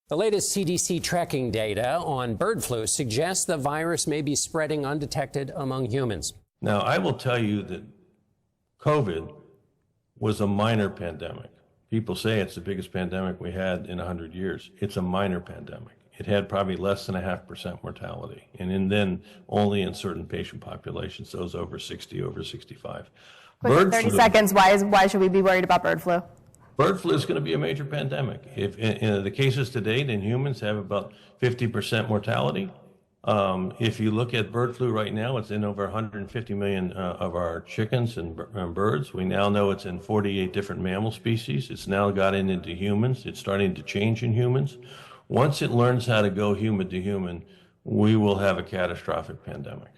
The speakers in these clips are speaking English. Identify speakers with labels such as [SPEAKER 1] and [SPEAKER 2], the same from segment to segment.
[SPEAKER 1] The latest CDC tracking data on bird flu suggests the virus may be spreading undetected among humans.
[SPEAKER 2] Now, I will tell you that COVID was a minor pandemic. People say it's the biggest pandemic we had in 100 years. It's a minor pandemic. It had probably less than 0.5% mortality, and then only in certain patient populations, those over 60, over 65.
[SPEAKER 3] Quick, 30 seconds. Why should we be worried about bird flu?
[SPEAKER 2] Bird flu is going to be a major pandemic. If the cases to date in humans have about 50% mortality. If you look at bird flu right now, it's in over 150 million of our chickens and birds. We now know it's in 48 different mammal species. It's now gotten into humans. It's starting to change in humans. Once it learns how to go human to human, we will have a catastrophic pandemic.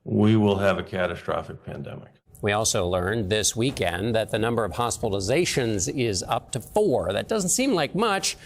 [SPEAKER 2] We will have a catastrophic pandemic.
[SPEAKER 1] We also learned this weekend that the number of hospitalizations is up to 4. That doesn't seem like much,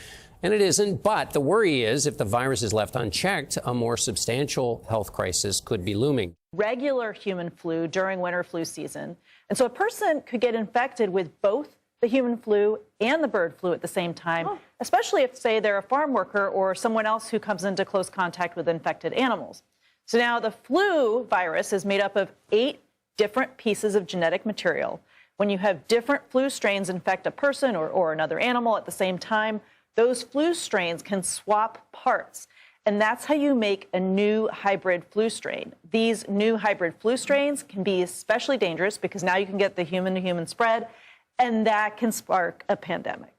[SPEAKER 1] and it isn't, but the worry is if the virus is left unchecked, a more substantial health crisis could be looming.
[SPEAKER 4] Regular human flu during winter flu season. And so a person could get infected with both the human flu and the bird flu at the same time, especially if, say, they're a farm worker or someone else who comes into close contact with infected animals. So now the flu virus is made up of 8 different pieces of genetic material. When you have different flu strains infect a person or another animal at the same time, those flu strains can swap parts. And that's how you make a new hybrid flu strain. These new hybrid flu strains can be especially dangerous because now you can get the human-to-human spread, and that can spark a pandemic.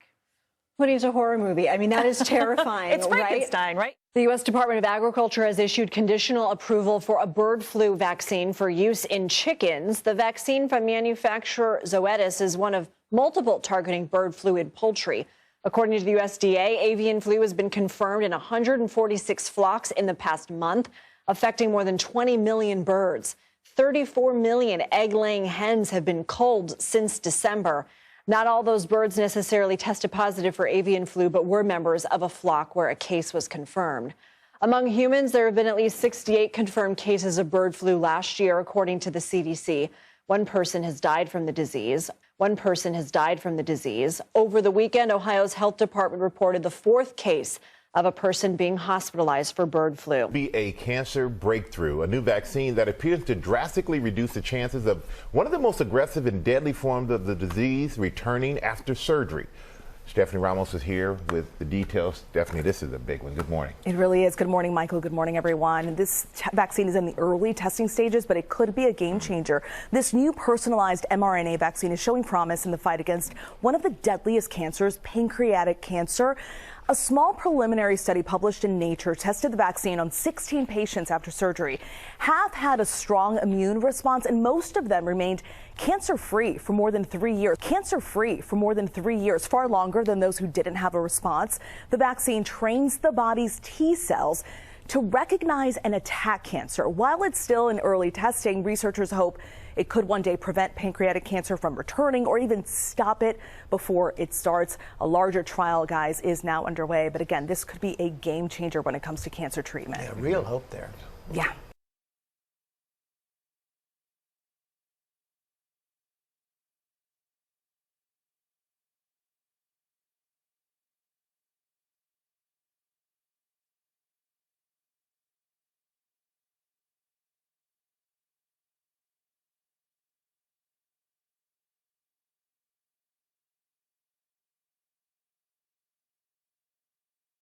[SPEAKER 5] Putting it's a horror movie. I mean, that is terrifying.
[SPEAKER 4] It's Frankenstein, right?
[SPEAKER 5] The U.S. Department of Agriculture has issued conditional approval for a bird flu vaccine for use in chickens. The vaccine from manufacturer Zoetis is one of multiple targeting bird flu in poultry. According to the USDA, avian flu has been confirmed in 146 flocks in the past month, affecting more than 20 million birds. 34 million egg-laying hens have been culled since December. Not all those birds necessarily tested positive for avian flu, but were members of a flock where a case was confirmed. Among humans, there have been at least 68 confirmed cases of bird flu last year, according to the CDC. One person has died from the disease. Over the weekend, Ohio's health department reported the 4th case of a person being hospitalized for bird flu.
[SPEAKER 6] Be a cancer breakthrough, a new vaccine that appears to drastically reduce the chances of one of the most aggressive and deadly forms of the disease returning after surgery. Stephanie Ramos is here with the details. Stephanie, this is a big one. Good morning.
[SPEAKER 3] It really is. Good morning, Michael. Good morning, everyone. This vaccine is in the early testing stages, but it could be a game changer. This new personalized mRNA vaccine is showing promise in the fight against one of the deadliest cancers, pancreatic cancer. A small preliminary study published in Nature tested the vaccine on 16 patients after surgery. Half had a strong immune response, and most of them remained cancer-free for more than 3 years. Far longer than those who didn't have a response. The vaccine trains the body's T cells to recognize and attack cancer. While it's still in early testing, researchers hope it could one day prevent pancreatic cancer from returning or even stop it before it starts. A larger trial, guys, is now underway. But again, this could be a game changer when it comes to cancer treatment.
[SPEAKER 7] Yeah, real hope there.
[SPEAKER 3] Yeah.